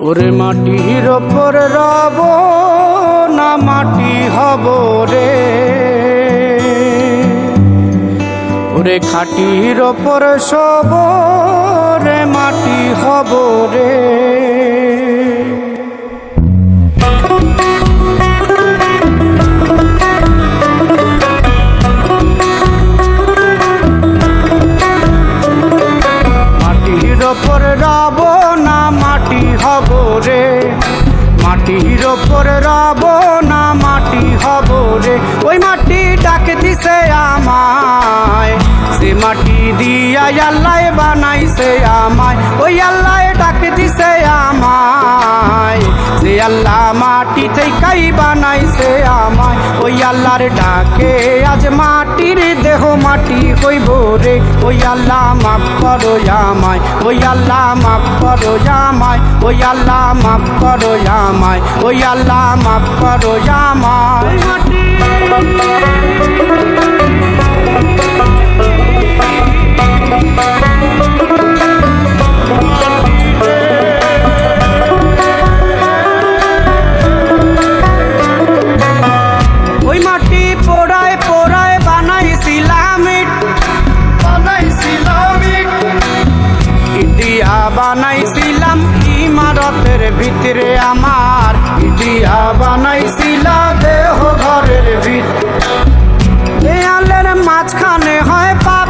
ওরে মাটির ওপর রব না মাটি হব রে, ওরে খাটির ওপর সব রে মাটি হব রে। মাটির ওপর রব না মাটি হব রে, মাটির ওপর রব না মাটি হব রে। ওই মাটি ডাকে দিছে আমায়, সে মাটি দিয়া আল্লাহ বানাইছে আমায়। ওই আল্লাহ ডাকে দিছে আমায়, সে আল্লাহ মাটি থেকেই বানাইছে আমায়। ওই আল্লাহর ডাকে আজ মাটির দেহ মাটি হইব রে। ওই আল্লাহ মাফ করো আমায়, ওই আল্লাহ মাফ করো আমায়, ওই আল্লাহ মাফ করো আমায়, ওই আল্লাহ মাফ করো আমায়। ওই মাটি পোড়ায় পোড়ায় বানাইছিলাম ইট, ইটিয়া বানাইছিলাম ইমারতের ভিতরে আমার, ইটিয়া বানাইছিলাম দেহ ঘরের ভিতরে। দেয়ালের মাঝখানে হয় পাপ,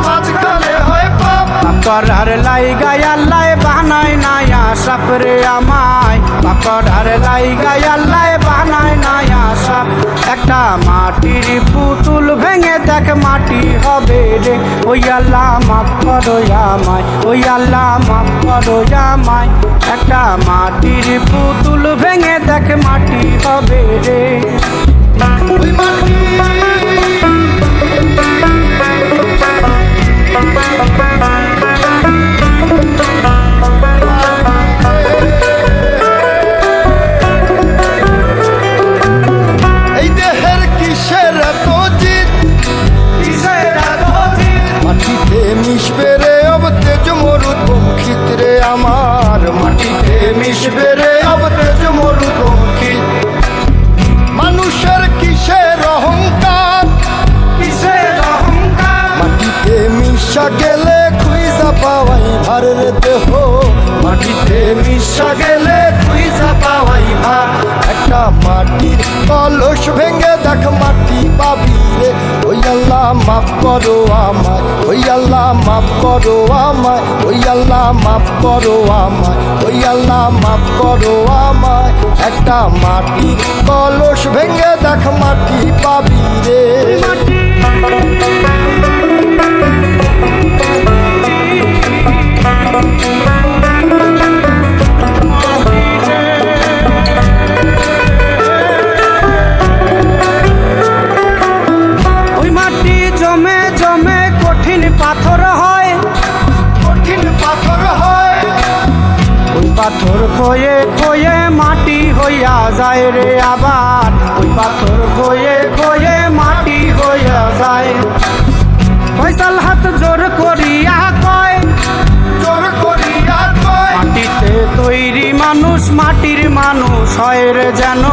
মাঝখানে হয় পাপ, পাকড়ার লাইগায় আল্লাহ বানায় নায়া সাপ রে আমায়, পাকড়ার লাইগায় আল্লাহ বানায় নায়া সাপ। একটা মাটির পুতুল ভেঙে দেখ মাটি হবে রে। ওই আল্লাহ মাফ করো আমায়, ওই আল্লাহ মাফ করো আমায়। একটা মাটির পুতুল ভেঙে দেখ মাটি হবে রে। ওই মাটি মিশবে রে অব তেজ মরুদ বমখিতরে আমার, মাটিতে মিশবে রে অব তেজ মরুদ বমখিত। মানুষের কিসের অহংকার, কিসের অহংকার, মাটিতে মিশা গেলে খুঁজা পাওয়াই ভার রে দেহ, মাটিতে মিশা গেলে খুঁজা পাওয়াই ভার। একটা মাটির কলস ভেঙে দেখ মাটি পাবি রে। ওই আল্লাহ মাফ করো আমায়, ওই আল্লাহ মাফ করো আমায়, ওই আল্লাহ মাফ করো আমায়, ওই আল্লাহ মাফ করো আমায়। একটা মাটির কলস ভেঙে দেখ মাটি পাবি রে। কঠিন পাথর হয়, কঠিন পাথর হয়, ওই পাথর খয়ে খয়ে মাটি হইয়া যায় রে আবার। ওই পাথর খয়ে খয়ে মাটি হইয়া যায়। ফয়সাল হাত জোর করিয়া কয়, জোর করিয়া কয়, মাটিতে তৈরি মানুষ মাটির মানুষ হয় রে যেন।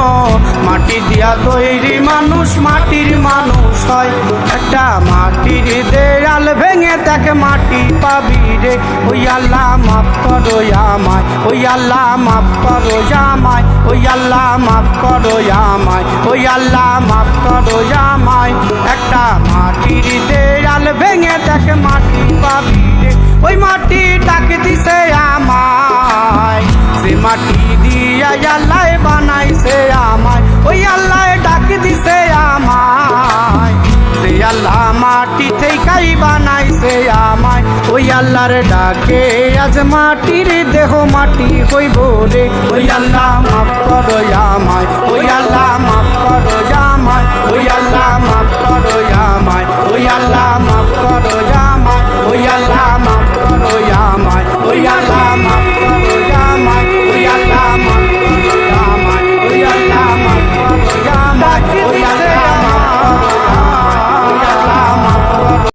মাটি দিয়া তৈরি মানুষ মাটির মানুষ হয়। একটা মাটির দেয়াল ভেঙে দেখ মাটি পাবি রে। ওই আল্লাহ মাফ করো আমায়, ওই আল্লাহ মাফ করো আমায়, ওই আল্লাহ মাফ করো আমায়, ওই আল্লাহ মাফ করো আমায়। একটা মাটির দেয়াল ভেঙে দেখ মাটি পাবি রে। ওই মাটি ডাকে দিছে আমায়, সে মাটি দিয়া আল্লাহ বানাইছে আমায়। ওই আল্লাহ ডাকে দিছে আমায়, সে আল্লাহ মাটি থেকেই বানাইছে আমায়। ওই আল্লাহর ডাকে আজ মাটির দেহ মাটি হইব রে। ওই আল্লাহ মাফ করো আমায়, ওই আল্লাহ মাফ করো আমায়, ওই আল্লাহ মাফ করো আমায়, ওই আল্লাহ মাফ করো আমায়।